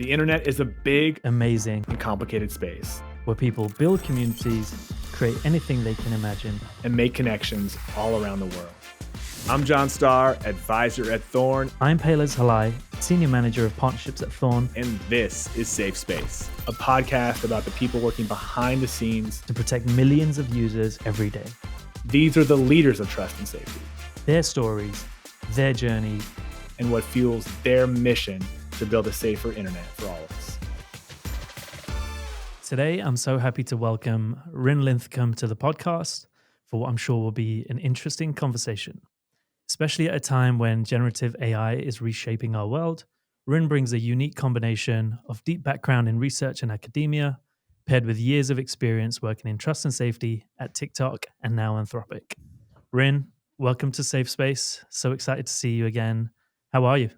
The internet is a big amazing, and complicated space where people build communities, create anything they can imagine, and make connections all around the world. I'm John Starr, advisor at Thorn. I'm Paylez Halai, senior manager of partnerships at Thorn. And this is Safe Space, a podcast about the people working behind the scenes to protect millions of users every day. These are the leaders of trust and safety. Their stories, their journey, and what fuels their mission to build a safer internet for all of us. Today, I'm so happy to welcome Ryn Linthicum to the podcast for what I'm sure will be an interesting conversation. Especially at a time when generative AI is reshaping our world, Ryn brings a unique combination of deep background in research and academia, paired with years of experience working in trust and safety at TikTok and now Anthropic. Ryn, welcome to Safe Space. So excited to see you again. How are you?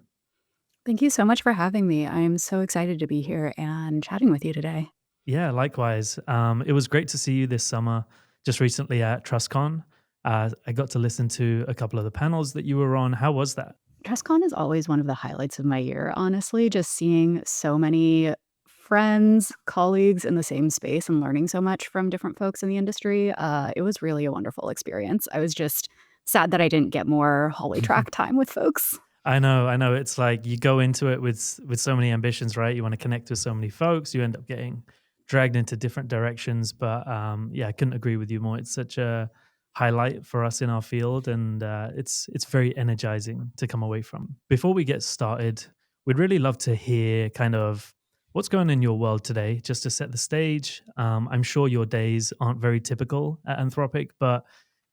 Thank you so much for having me. I'm so excited to be here and chatting with you today. Yeah, likewise. It was great to see you this summer, just recently at TrustCon. I got to listen to a couple of the panels that you were on. How was that? TrustCon is always one of the highlights of my year, honestly, just seeing so many friends, colleagues in the same space and learning so much from different folks in the industry. It was really a wonderful experience. I was just sad that I didn't get more hallway track time with folks. I know. It's like you go into it with so many ambitions, right? You want to connect with so many folks. You end up getting dragged into different directions. But yeah, I couldn't agree with you more. It's such a highlight for us in our field, and it's very energizing to come away from. Before we get started, we'd really love to hear kind of what's going on in your world today, just to set the stage. I'm sure your days aren't very typical at Anthropic, but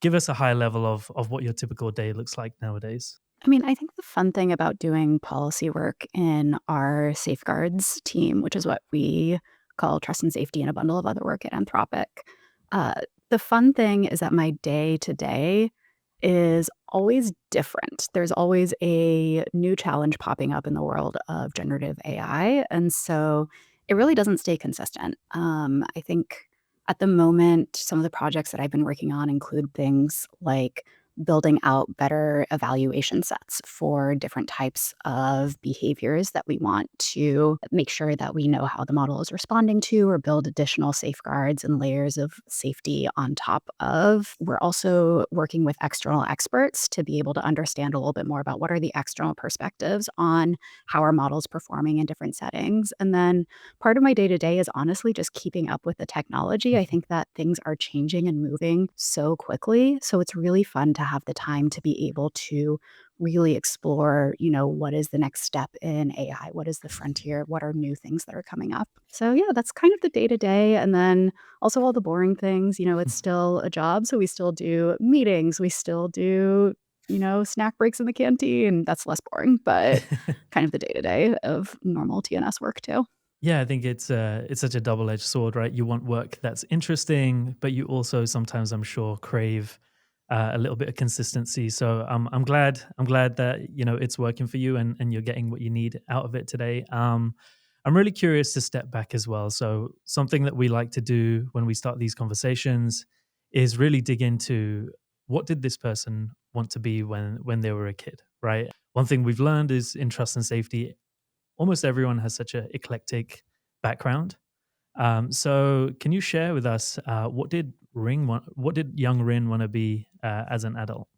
give us a high level of what your typical day looks like nowadays. I mean, I think the fun thing about doing policy work in our safeguards team, which is what we call trust and safety and a bundle of other work at Anthropic, the fun thing is that my day-to-day is always different. There's always a new challenge popping up in the world of generative AI, and so it really doesn't stay consistent. I think at the moment, some of the projects that I've been working on include things like building out better evaluation sets for different types of behaviors that we want to make sure that we know how the model is responding to, or build additional safeguards and layers of safety on top of. We're also working with external experts to be able to understand a little bit more about what are the external perspectives on how our model is performing in different settings. And then part of my day-to-day is honestly just keeping up with the technology. I think that things are changing and moving so quickly. So it's really fun to have the time to be able to really explore, what is the next step in AI? What is the frontier? What are new things that are coming up? So yeah, that's kind of the day-to-day. And then also all the boring things, it's still a job. So we still do meetings. We still do, snack breaks in the canteen. That's less boring, but kind of the day-to-day of normal TNS work too. Yeah, I think it's such a double-edged sword, right? You want work that's interesting, but you also sometimes, I'm sure, crave a little bit of consistency. So I'm glad that it's working for you and you're getting what you need out of it today. I'm really curious to step back as well. So something that we like to do when we start these conversations is really dig into what did this person want to be when they were a kid, right? One thing we've learned is in trust and safety, almost everyone has such an eclectic background. So can you share with us what did young Ryn want to be as an adult?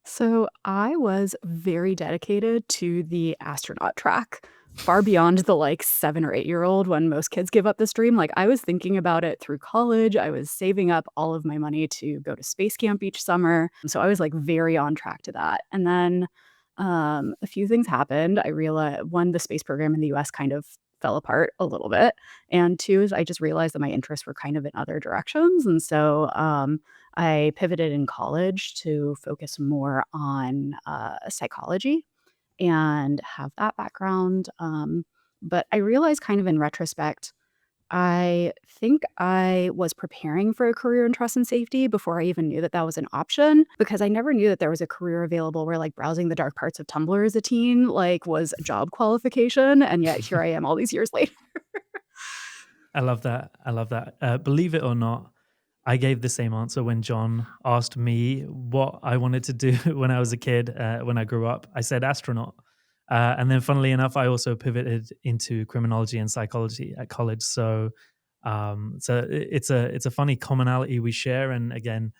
So I was very dedicated to the astronaut track, far beyond the 7 or 8-year-old when most kids give up this dream. I was thinking about it through college. I was saving up all of my money to go to space camp each summer. So I was very on track to that. And then a few things happened. I realized, one, the space program in the US kind of fell apart a little bit. And two is I just realized that my interests were kind of in other directions. And so I pivoted in college to focus more on psychology and have that background. But I realized kind of in retrospect, I think I was preparing for a career in trust and safety before I even knew that that was an option, because I never knew that there was a career available where browsing the dark parts of Tumblr as a teen was a job qualification, and yet here I am all these years later. I love that. Believe it or not, I gave the same answer when John asked me what I wanted to do when I was a kid, when I grew up. I said astronaut. And then, funnily enough, I also pivoted into criminology and psychology at college. So it's a funny commonality we share. And again,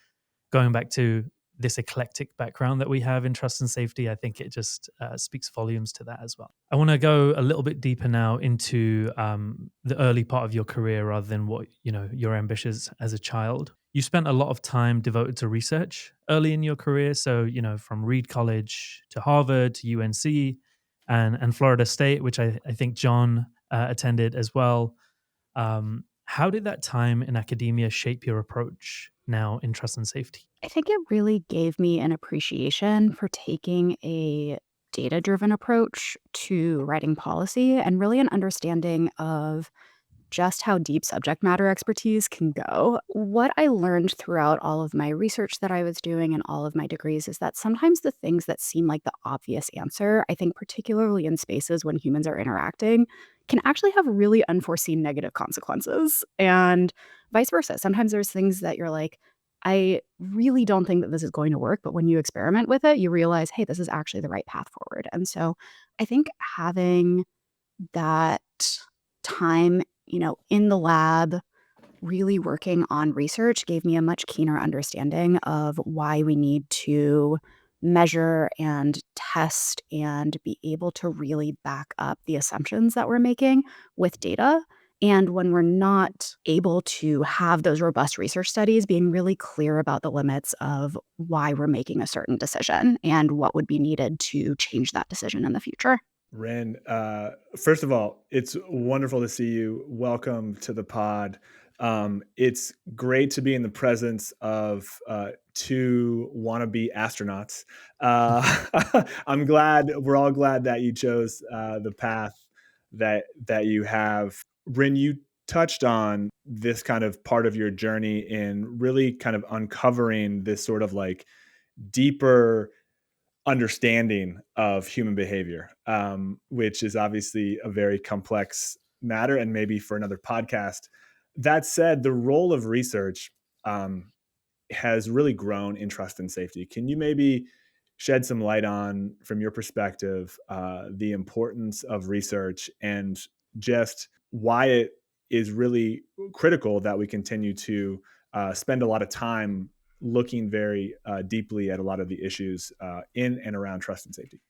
going back to this eclectic background that we have in trust and safety, I think it just speaks volumes to that as well. I want to go a little bit deeper now into the early part of your career rather than what your ambitions as a child. You spent a lot of time devoted to research early in your career. So from Reed College to Harvard to UNC and Florida State, which I think John attended as well. How did that time in academia shape your approach now in trust and safety? I think it really gave me an appreciation for taking a data-driven approach to writing policy and really an understanding of just how deep subject matter expertise can go. What I learned throughout all of my research that I was doing and all of my degrees is that sometimes the things that seem like the obvious answer, I think particularly in spaces when humans are interacting, can actually have really unforeseen negative consequences. And vice versa. Sometimes there's things that you're like, I really don't think that this is going to work. But when you experiment with it, you realize, hey, this is actually the right path forward. And so I think having that time, in the lab, really working on research gave me a much keener understanding of why we need to measure and test and be able to really back up the assumptions that we're making with data. And when we're not able to have those robust research studies, being really clear about the limits of why we're making a certain decision and what would be needed to change that decision in the future. Ryn, first of all, it's wonderful to see you. Welcome to the pod. It's great to be in the presence of two wannabe astronauts. We're all glad that you chose the path that you have. Ryn, you touched on this kind of part of your journey in really kind of uncovering this sort of like deeper understanding of human behavior, which is obviously a very complex matter and maybe for another podcast. That said, the role of research has really grown in trust and safety. Can you maybe shed some light on, from your perspective, the importance of research and just why it is really critical that we continue to spend a lot of time looking very deeply at a lot of the issues in and around trust and safety?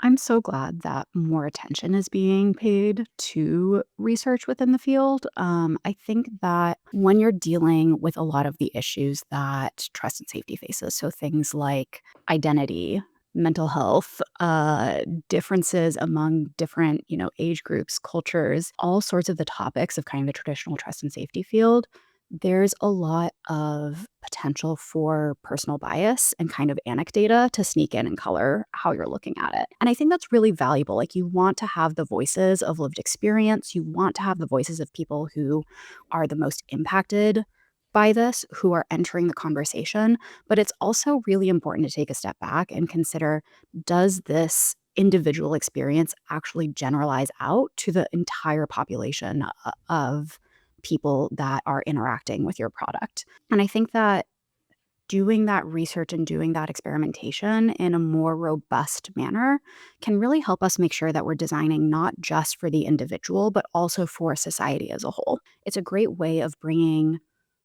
I'm so glad that more attention is being paid to research within the field. I think that when you're dealing with a lot of the issues that trust and safety faces, so things like identity, mental health, differences among different, age groups, cultures, all sorts of the topics of kind of the traditional trust and safety field, there's a lot of potential for personal bias and kind of anecdata to sneak in and color how you're looking at it. And I think that's really valuable. Like, you want to have the voices of lived experience, you want to have the voices of people who are the most impacted by this, who are entering the conversation. But it's also really important to take a step back and consider, does this individual experience actually generalize out to the entire population of people that are interacting with your product? And I think that doing that research and doing that experimentation in a more robust manner can really help us make sure that we're designing not just for the individual, but also for society as a whole. It's a great way of bringing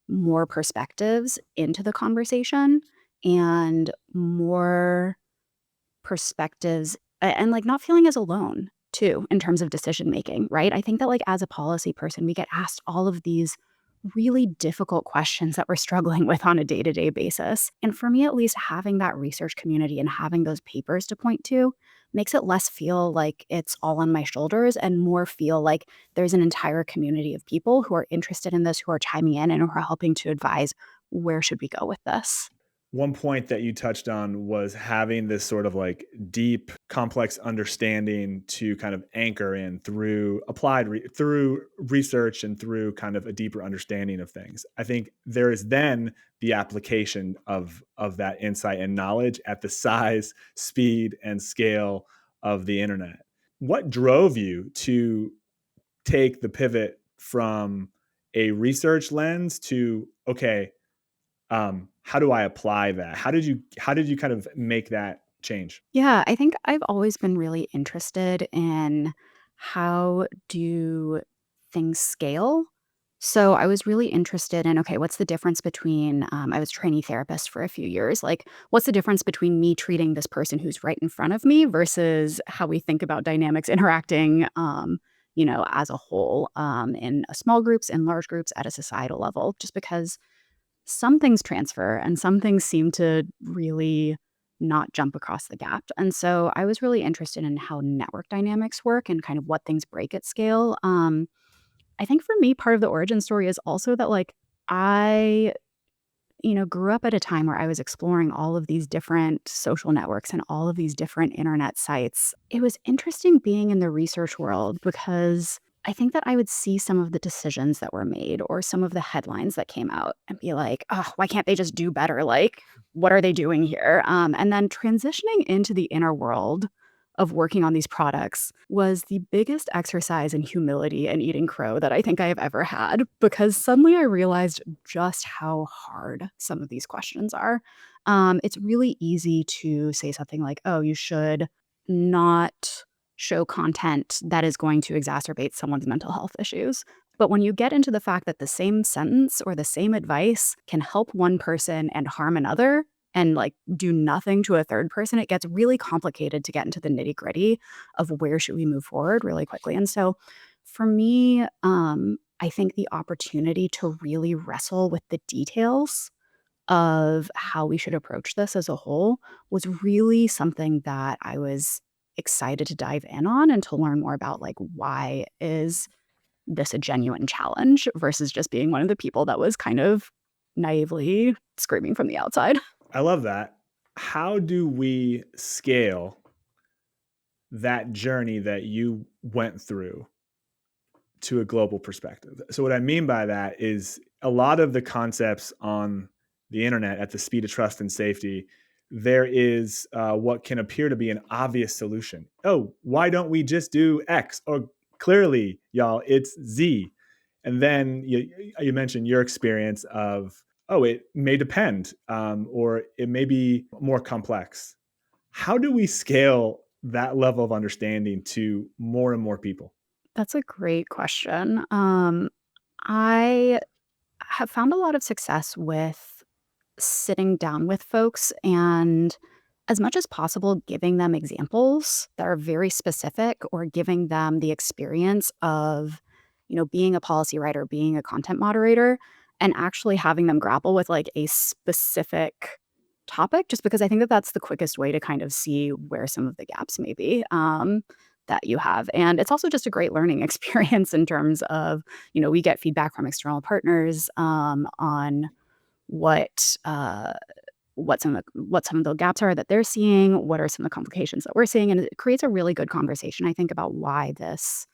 more perspectives into the conversation and more perspectives and like not feeling as alone too in terms of decision making, right? I think that like as a policy person, we get asked all of these really difficult questions that we're struggling with on a day-to-day basis. And for me, at least, having that research community and having those papers to point to makes it less feel like it's all on my shoulders and more feel like there's an entire community of people who are interested in this, who are chiming in and who are helping to advise, where should we go with this? One point that you touched on was having this sort of like deep, complex understanding to kind of anchor in through through research and through kind of a deeper understanding of things. I think there is then the application of that insight and knowledge at the size, speed, and scale of the internet. What drove you to take the pivot from a research lens to, okay, how do I apply that? How did you kind of make that change? Yeah, I think I've always been really interested in how do things scale. So I was really interested in, okay, what's the difference between, I was a trainee therapist for a few years. Like, what's the difference between me treating this person who's right in front of me versus how we think about dynamics interacting, as a whole, in small groups and large groups at a societal level, just because some things transfer and some things seem to really not jump across the gap. And so I was really interested in how network dynamics work and kind of what things break at scale. I think for me, part of the origin story is also that like I grew up at a time where I was exploring all of these different social networks and all of these different internet sites. It was interesting being in the research world because I think that I would see some of the decisions that were made or some of the headlines that came out and be like, oh, why can't they just do better? Like, what are they doing here? And then transitioning into the inner world of working on these products was the biggest exercise in humility and eating crow that I think I have ever had because suddenly I realized just how hard some of these questions are. It's really easy to say something like, oh, you should not show content that is going to exacerbate someone's mental health issues. But when you get into the fact that the same sentence or the same advice can help one person and harm another, and like do nothing to a third person, it gets really complicated to get into the nitty gritty of where should we move forward really quickly. And so for me, I think the opportunity to really wrestle with the details of how we should approach this as a whole was really something that I was excited to dive in on and to learn more about like why is this a genuine challenge versus just being one of the people that was kind of naively screaming from the outside. I love that. How do we scale that journey that you went through to a global perspective? So, what I mean by that is a lot of the concepts on the internet at the speed of trust and safety, there is what can appear to be an obvious solution. Oh, why don't we just do X? Or clearly, y'all, it's Z. And then you mentioned your experience of, oh, it may depend, or it may be more complex. How do we scale that level of understanding to more and more people? That's a great question. I have found a lot of success with sitting down with folks and as much as possible giving them examples that are very specific or giving them the experience of being a policy writer, being a content moderator, and actually having them grapple with like a specific topic just because I think that that's the quickest way to kind of see where some of the gaps may be, that you have. And it's also just a great learning experience in terms of we get feedback from external partners, on what what some of the gaps are that they're seeing, what are some of the complications that we're seeing, and it creates a really good conversation, I think, about why this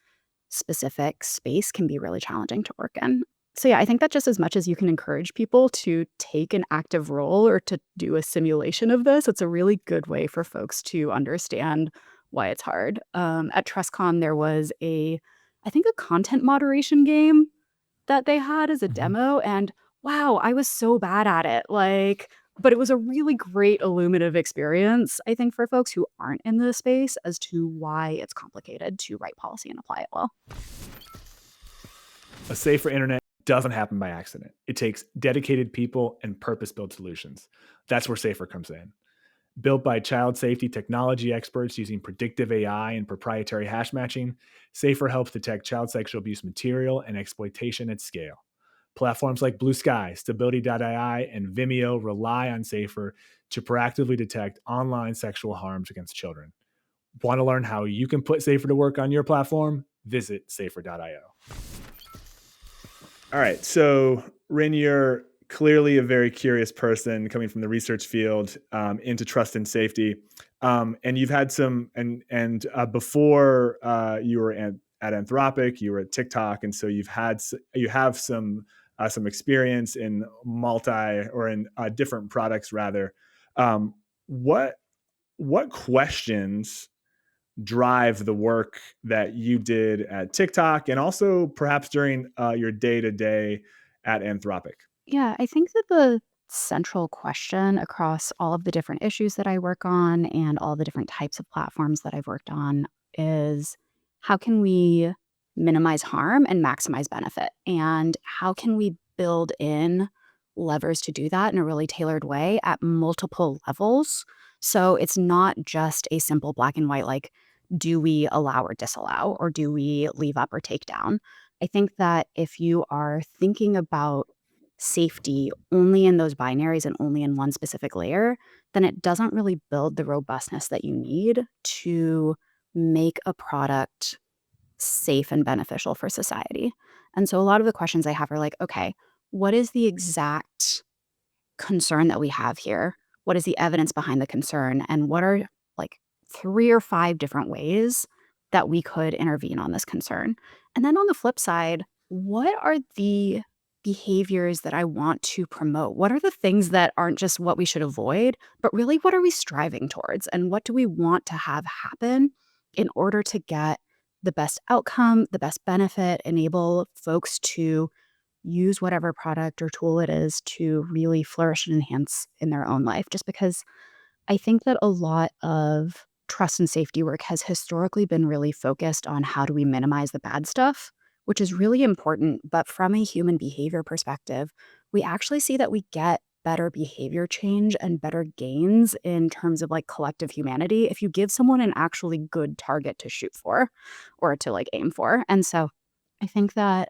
specific space can be really challenging to work in. So yeah, I think that just as much as you can encourage people to take an active role or to do a simulation of this, it's a really good way for folks to understand why it's hard. At TrustCon, there was I think, a content moderation game that they had as a Mhm. demo, and wow, I was so bad at it, like but it was a really great illuminative experience, I think, for folks who aren't in the space as to why it's complicated to write policy and apply it well. A safer internet doesn't happen by accident. It takes dedicated people and purpose built solutions. That's where Safer comes in. Built by child safety technology experts using predictive AI and proprietary hash matching, Safer helps detect child sexual abuse material and exploitation at scale. Platforms like Blue Sky, Stability.ai, and Vimeo rely on Safer to proactively detect online sexual harms against children. Want to learn how you can put Safer to work on your platform? Visit safer.io. All right. So, Ryn, you're clearly a very curious person coming from the research field, into trust and safety. And you've had some, and before you were at Anthropic, you were at TikTok, and so you have some experience in multi or in different products rather. Um, what what questions drive the work that you did at TikTok and also perhaps during your day to day at Anthropic? Yeah, I think that central question across all of the different issues that I work on and all the different types of platforms that I've worked on is how can we minimize harm and maximize benefit? And how can we build in levers to do that in a really tailored way at multiple levels? So it's not just a simple black and white, like, do we allow or disallow, or do we leave up or take down? I think that if you are thinking about safety only in those binaries and only in one specific layer, then it doesn't really build the robustness that you need to make a product safe and beneficial for society. And so a lot of the questions I have are like, okay, what is the exact concern that we have here? What is the evidence behind the concern? And what are like 3 or 5 different ways that we could intervene on this concern? And then on the flip side, what are the behaviors that I want to promote? What are the things that aren't just what we should avoid, but really what are we striving towards? And what do we want to have happen in order to get the best outcome, the best benefit, enable folks to use whatever product or tool it is to really flourish and enhance in their own life. Just because I think that a lot of trust and safety work has historically been really focused on how do we minimize the bad stuff, which is really important. But from a human behavior perspective, we actually see that we get better behavior change and better gains in terms of like collective humanity if you give someone an actually good target to shoot for or to like aim for. And so I think that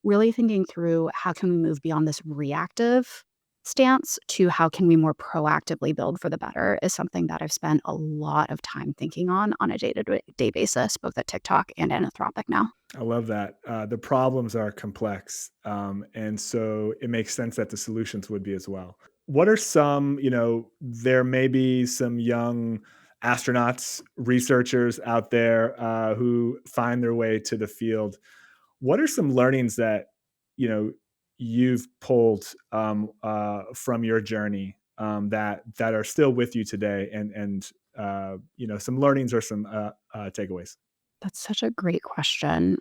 really thinking through how can we move beyond this reactive stance to how can we more proactively build for the better is something that I've spent a lot of time thinking on a day-to-day basis, both at TikTok and at Anthropic now. I love that. The problems are complex, and so it makes sense that the solutions would be as well. What are some, there may be some young astronauts, researchers out there who find their way to the field. What are some learnings that you know you've pulled from your journey that are still with you today, and some learnings or some takeaways? That's such a great question.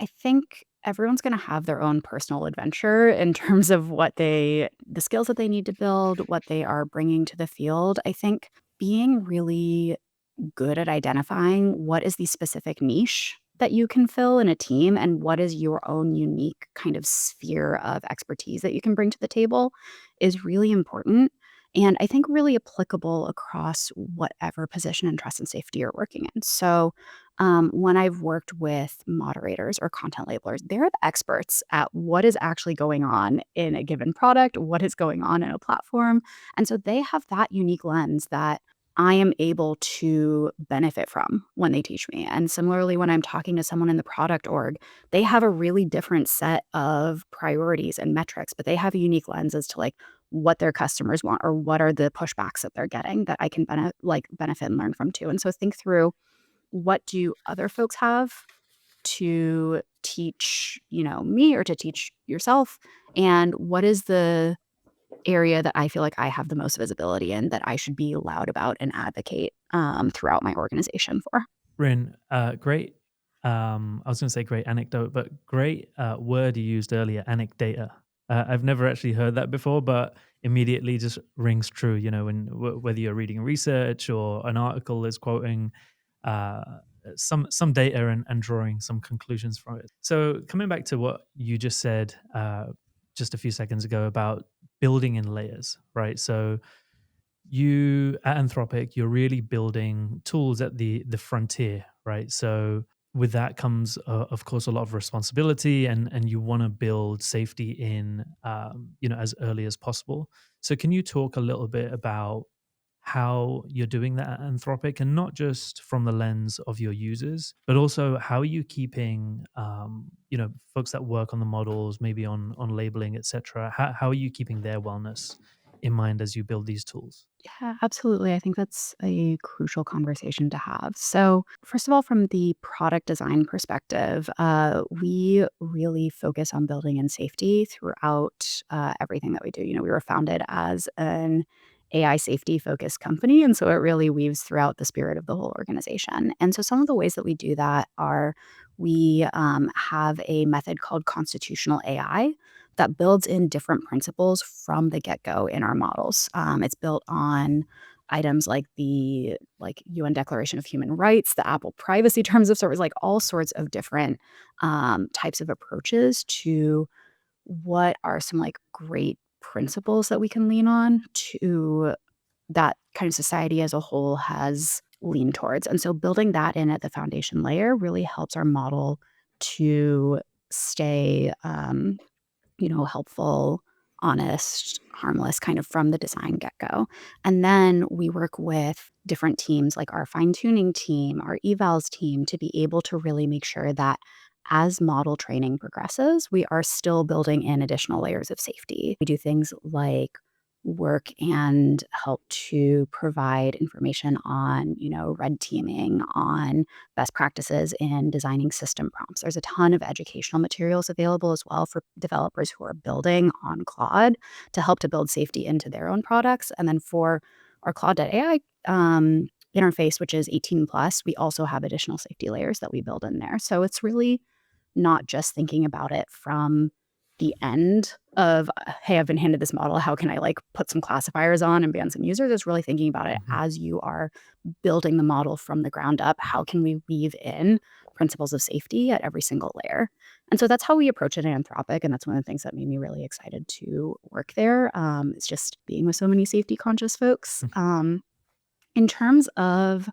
I think everyone's gonna have their own personal adventure in terms of the skills that they need to build, what they are bringing to the field. I think being really good at identifying what is the specific niche that you can fill in a team and what is your own unique kind of sphere of expertise that you can bring to the table is really important. And I think really applicable across whatever position in trust and safety you're working in. So, when I've worked with moderators or content labelers, they're the experts at what is actually going on in a given product, what is going on in a platform. And so they have that unique lens that I am able to benefit from when they teach me. And similarly, when I'm talking to someone in the product org, they have a really different set of priorities and metrics, but they have a unique lens as to like what their customers want or what are the pushbacks that they're getting that I can benefit and learn from too. And so think through what do other folks have to teach, me or to teach yourself, and what is the area that I feel like I have the most visibility in that I should be loud about and advocate, throughout my organization for. Ryn, great. I was going to say great anecdote, but great word you used earlier, anecdata. I've never actually heard that before, but immediately just rings true. When whether you're reading research or an article is quoting uh, some data and drawing some conclusions from it. So coming back to what you just said just a few seconds ago about building in layers, right? So you at Anthropic, you're really building tools at the frontier, right? So with that comes, of course, a lot of responsibility, and you want to build safety in, as early as possible. So can you talk a little bit about how you're doing that at Anthropic, and not just from the lens of your users, but also how are you keeping, folks that work on the models, maybe on labeling, etc. How are you keeping their wellness in mind as you build these tools? Yeah, absolutely. I think that's a crucial conversation to have. So, first of all, from the product design perspective, we really focus on building in safety throughout everything that we do. We were founded as an AI safety focused company. And so it really weaves throughout the spirit of the whole organization. And so some of the ways that we do that are we have a method called constitutional AI that builds in different principles from the get-go in our models. It's built on items like the UN Declaration of Human Rights, the Apple Privacy Terms of Service, like all sorts of different types of approaches to what are some like great principles that we can lean on to that kind of society as a whole has leaned towards. And so building that in at the foundation layer really helps our model to stay helpful, honest, harmless, kind of from the design get-go. And then we work with different teams like our fine-tuning team, our evals team, to be able to really make sure that as model training progresses, we are still building in additional layers of safety. We do things like work and help to provide information on, red teaming, on best practices in designing system prompts. There's a ton of educational materials available as well for developers who are building on Claude to help to build safety into their own products. And then for our Claude.ai interface, which is 18 plus, we also have additional safety layers that we build in there. So it's really not just thinking about it from the end of, hey, I've been handed this model. How can I like put some classifiers on and ban some users? It's really thinking about it Mhm. as you are building the model from the ground up. How can we weave in principles of safety at every single layer? And so that's how we approach it in Anthropic. And that's one of the things that made me really excited to work there. It's just being with so many safety conscious folks. In terms of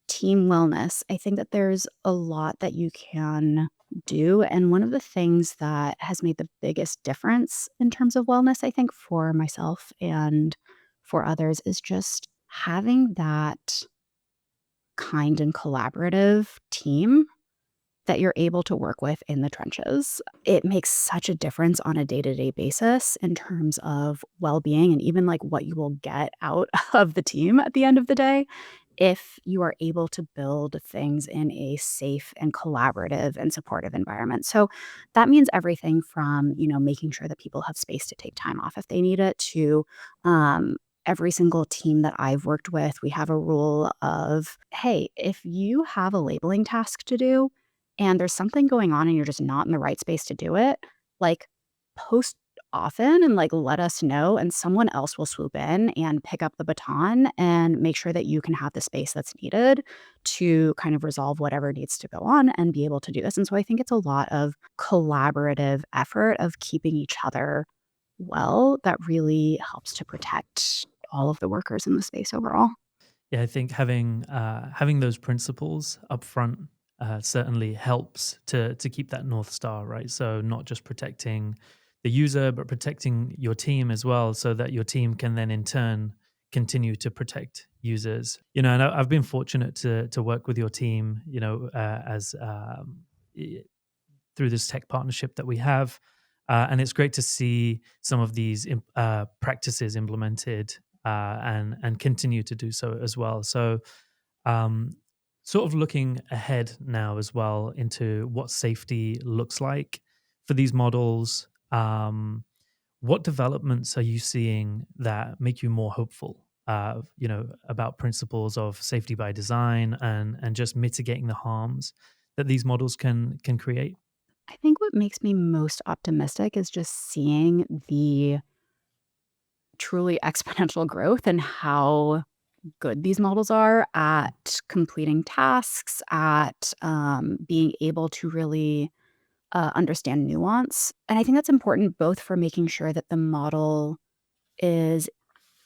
team wellness, I think that there's a lot that you can do. And one of the things that has made the biggest difference in terms of wellness, I think, for myself and for others is just having that kind and collaborative team that you're able to work with in the trenches. It makes such a difference on a day-to-day basis in terms of well-being and even like what you will get out of the team at the end of the day if you are able to build things in a safe and collaborative and supportive environment. So that means everything from, making sure that people have space to take time off if they need it to um, every single team that I've worked with, we have a rule of, hey, if you have a labeling task to do and there's something going on and you're just not in the right space to do it, like post often and like let us know and someone else will swoop in and pick up the baton and make sure that you can have the space that's needed to kind of resolve whatever needs to go on and be able to do this. And so I think it's a lot of collaborative effort of keeping each other well that really helps to protect all of the workers in the space overall. Yeah, I think having those principles up front certainly helps to keep that north star, right? So not just protecting the user, but protecting your team as well, so that your team can then in turn continue to protect users. And I've been fortunate to work with your team. As through this tech partnership that we have. And it's great to see some of these practices implemented and continue to do so as well. So, um, sort of looking ahead now as well into what safety looks like for these models. What developments are you seeing that make you more hopeful? About principles of safety by design and just mitigating the harms that these models can create. I think what makes me most optimistic is just seeing the truly exponential growth and how good these models are at completing tasks, at being able to really understand nuance. And I think that's important both for making sure that the model is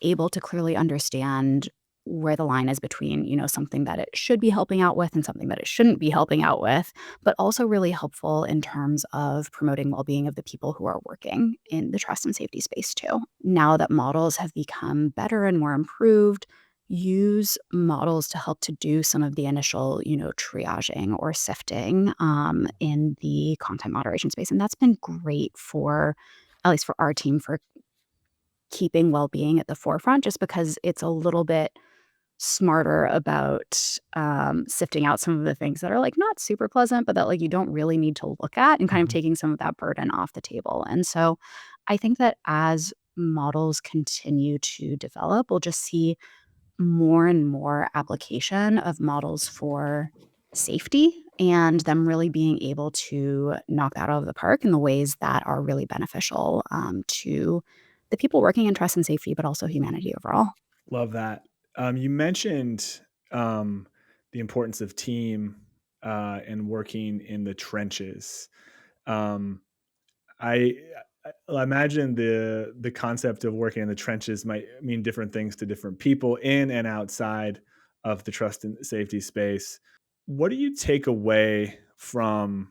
able to clearly understand where the line is between, something that it should be helping out with and something that it shouldn't be helping out with, but also really helpful in terms of promoting well-being of the people who are working in the trust and safety space too. Now that models have become better and more improved, use models to help to do some of the initial, triaging or sifting in the content moderation space. And that's been great for, at least for our team, for keeping well-being at the forefront just because it's a little bit smarter about, sifting out some of the things that are, like, not super pleasant, but that, like, you don't really need to look at and kind of Mhm. taking some of that burden off the table. And so I think that as models continue to develop, we'll just see more and more application of models for safety and them really being able to knock that out of the park in the ways that are really beneficial to the people working in trust and safety, but also humanity overall. Love that. You mentioned um, the importance of team and working in the trenches. Um, I I imagine the concept of working in the trenches might mean different things to different people in and outside of the trust and safety space. What do you take away from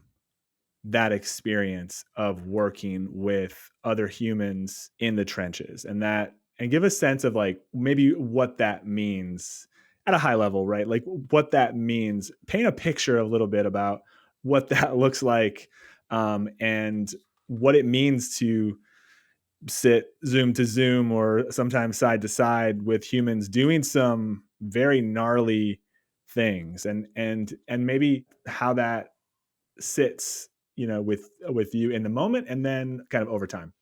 that experience of working with other humans in the trenches, and give a sense of like maybe what that means at a high level, right? Like what that means. Paint a picture a little bit about what that looks like, and what it means to sit zoom to zoom or sometimes side to side with humans doing some very gnarly things, and maybe how that sits, with you in the moment and then kind of over time.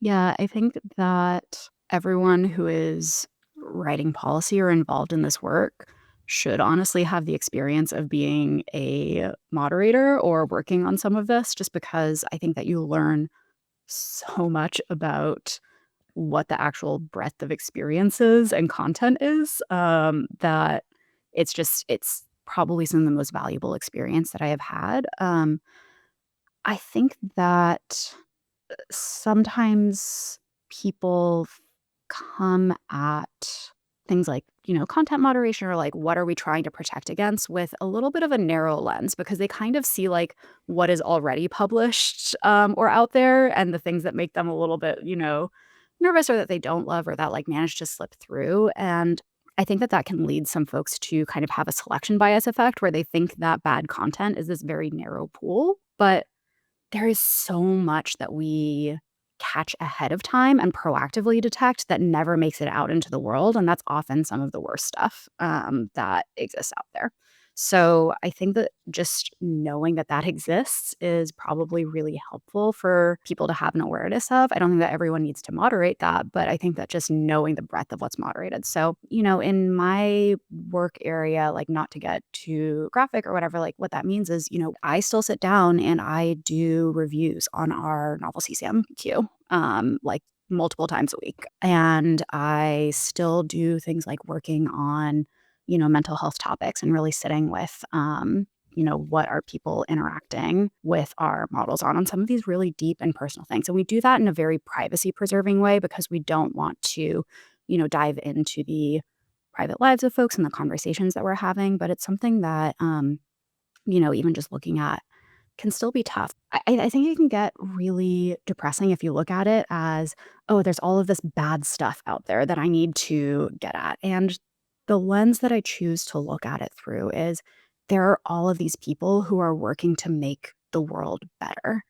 Yeah, I think that everyone who is writing policy or involved in this work should honestly have the experience of being a moderator or working on some of this, just because I think that you learn so much about what the actual breadth of experiences and content is, that it's probably some of the most valuable experience that I have had. I think that sometimes people come at things like, content moderation or like what are we trying to protect against with a little bit of a narrow lens because they kind of see like what is already published or out there and the things that make them a little bit, nervous or that they don't love or that like manage to slip through. And I think that that can lead some folks to kind of have a selection bias effect where they think that bad content is this very narrow pool. But there is so much that we catch ahead of time and proactively detect that never makes it out into the world, and that's often some of the worst stuff, that exists out there. So, I think that just knowing that that exists is probably really helpful for people to have an awareness of. I don't think that everyone needs to moderate that, but I think that just knowing the breadth of what's moderated. So, in my work area, like, not to get too graphic or whatever, like, what that means is, I still sit down and I do reviews on our novel CCMQ, like, multiple times a week. And I still do things like working on, mental health topics and really sitting with, what are people interacting with our models on some of these really deep and personal things. And we do that in a very privacy preserving way because we don't want to, dive into the private lives of folks and the conversations that we're having. But it's something that, even just looking at can still be tough. I think it can get really depressing if you look at it as, "Oh, there's all of this bad stuff out there that I need to get at." And the lens that I choose to look at it through is there are all of these people who are working to make the world better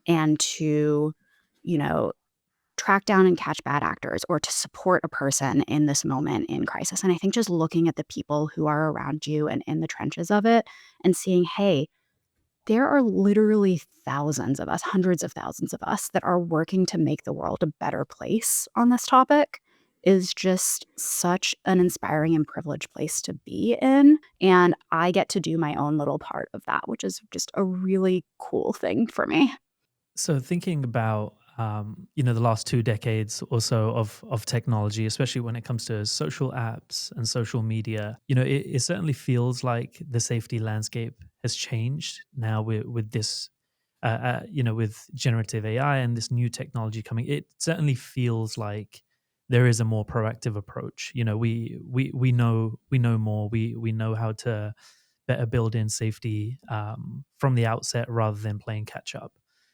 and to, you know, track down and catch bad actors or to support a person in this moment in crisis. And I think just looking at the people who are around you and in the trenches of it and seeing, "Hey, there are literally thousands of us, hundreds of thousands of us that are working to make the world a better place on this topic is just such an inspiring and privileged place to be in. And I get to do my own little part of that, which is just a really cool thing for me. So thinking about the last 2 decades or so of technology, especially when it comes to social apps and social media, it certainly feels like the safety landscape has changed now with this, with generative AI and this new technology coming. It certainly feels like there is a more proactive approach. We know more. We know how to better build in safety from the outset rather than playing catch up.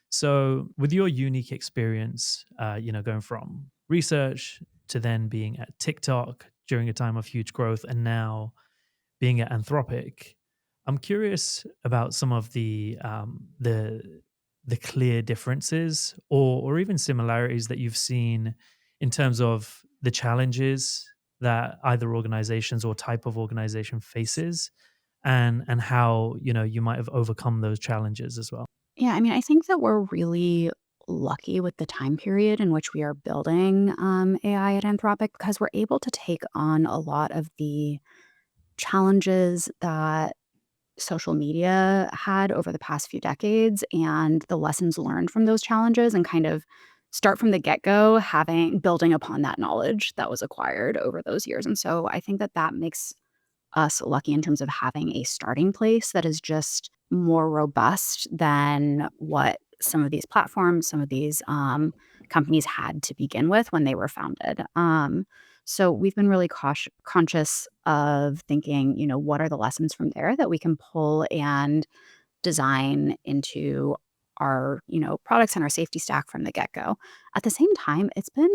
So, with your unique experience, going from research to then being at TikTok during a time of huge growth, and now being at Anthropic, I'm curious about some of the clear differences or even similarities that you've seen in terms of the challenges that either organizations or type of organization faces, and how you might have overcome those challenges as well. Yeah, I mean, I think that we're really lucky with the time period in which we are building AI at Anthropic because we're able to take on a lot of the challenges that social media had over the past few decades and the lessons learned from those challenges, and kind of start from the get-go building upon that knowledge that was acquired over those years. And so I think that that makes us lucky in terms of having a starting place that is just more robust than what some of these platforms, some of these companies had to begin with when they were founded. So we've been really conscious of thinking, what are the lessons from there that we can pull and design into our, products and our safety stack from the get-go. At the same time, it's been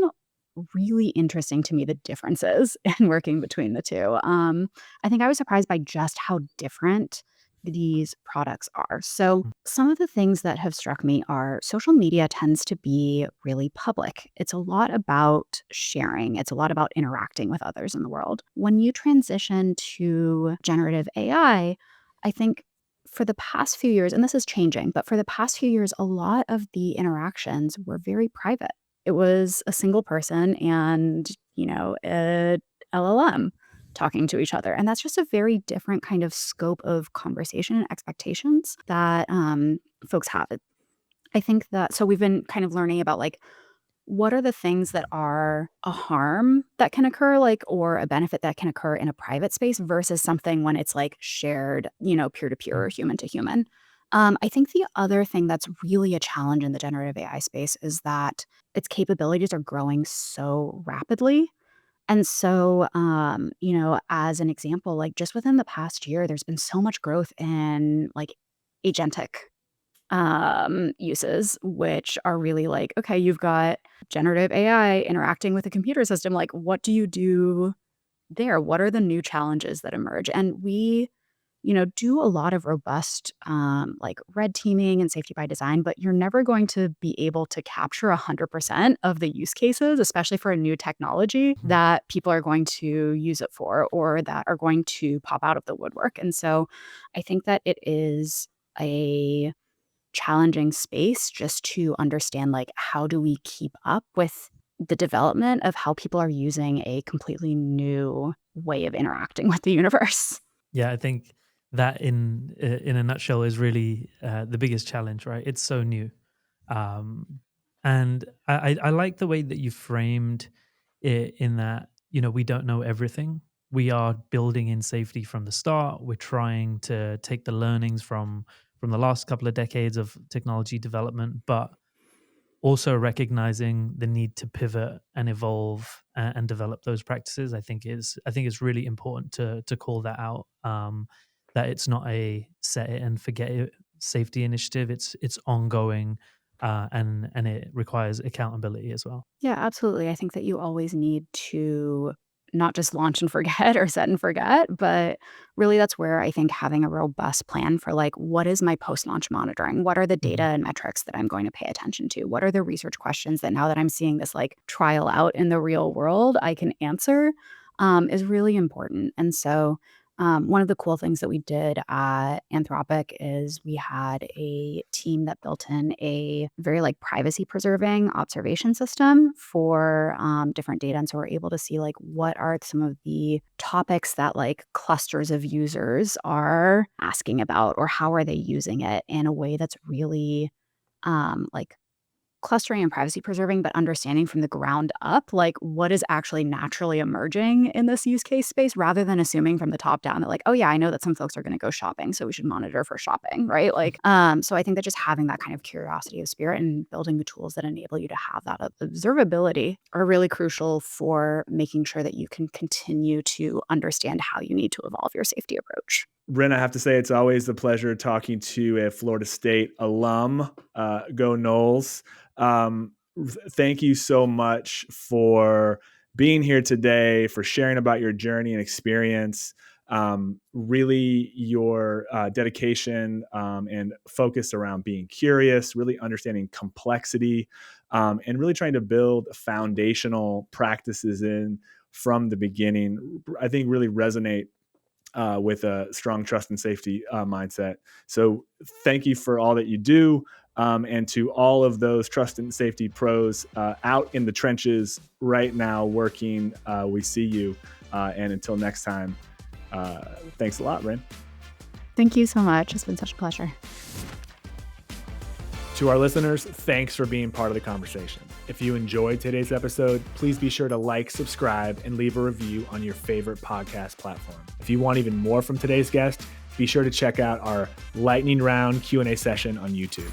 really interesting to me the differences in working between the two. I think I was surprised by just how different these products are. So, some of the things that have struck me are social media tends to be really public. It's a lot about sharing, it's a lot about interacting with others in the world. When you transition to generative I think for the past few years, and this is changing, but for the past few years, a lot of the interactions were very private. It was a single person and, a LLM talking to each other. And that's just a very different kind of scope of conversation and expectations that folks have. I think that, so we've been kind of learning about like, what are the things that are a harm that can occur, like, or a benefit that can occur in a private space versus something when it's like shared, peer to peer or human to human. I think the other thing that's really a challenge in the generative AI space is that its capabilities are growing so rapidly. And so, as an example, like just within the past year, there's been so much growth in like agentic uses, which are really like, okay, you've got generative AI interacting with a computer system. Like, what do you do there? What are the new challenges that emerge? And we, do a lot of robust like red teaming and safety by design, but you're never going to be able to capture 100% of the use cases, especially for a new technology that people are going to use it for or that are going to pop out of the woodwork. And so I think that it is a challenging space just to understand, like, how do we keep up with the development of how people are using a completely new way of interacting with the universe. Yeah, I think that in a nutshell is really the biggest challenge, right? It's so new, um, and I like the way that you framed it in that we don't know everything. We are building in safety from the start. We're trying to take the learnings from the last couple of decades of technology development, but also recognizing the need to pivot and evolve and develop those practices. I think it's really important to call that out. That it's not a set it and forget it safety initiative. It's ongoing, and it requires accountability as well. Yeah, absolutely. I think that you always need to not just launch and forget or set and forget, but really that's where I think having a robust plan for like, what is my post-launch monitoring? What are the data Mhm. and metrics that I'm going to pay attention to? What are the research questions that now that I'm seeing this like trial out in the real world, I can answer is really important. And so one of the cool things that we did at Anthropic is we had a team that built in a very like privacy preserving observation system for different data. And so we're able to see like what are some of the topics that like clusters of users are asking about, or how are they using it in a way that's really like clustering and privacy preserving, but understanding from the ground up, like what is actually naturally emerging in this use case space rather than assuming from the top down that like, oh yeah, I know that some folks are going to go shopping, so we should monitor for shopping, right? Like, so I think that just having that kind of curiosity of spirit and building the tools that enable you to have that observability are really crucial for making sure that you can continue to understand how you need to evolve your safety approach. Ryn, I have to say it's always a pleasure talking to a Florida State alum. Go Knowles. Thank you so much for being here today, for sharing about your journey and experience. Really, your dedication and focus around being curious, really understanding complexity, and really trying to build foundational practices in from the beginning, I think really resonate with a strong trust and safety mindset. So thank you for all that you do. And to all of those trust and safety pros out in the trenches right now working, we see you. And until next time, thanks a lot, Ryn. Thank you so much. It's been such a pleasure. To our listeners, thanks for being part of the conversation. If you enjoyed today's episode, please be sure to like, subscribe, and leave a review on your favorite podcast platform. If you want even more from today's guest, be sure to check out our lightning round Q&A session on YouTube.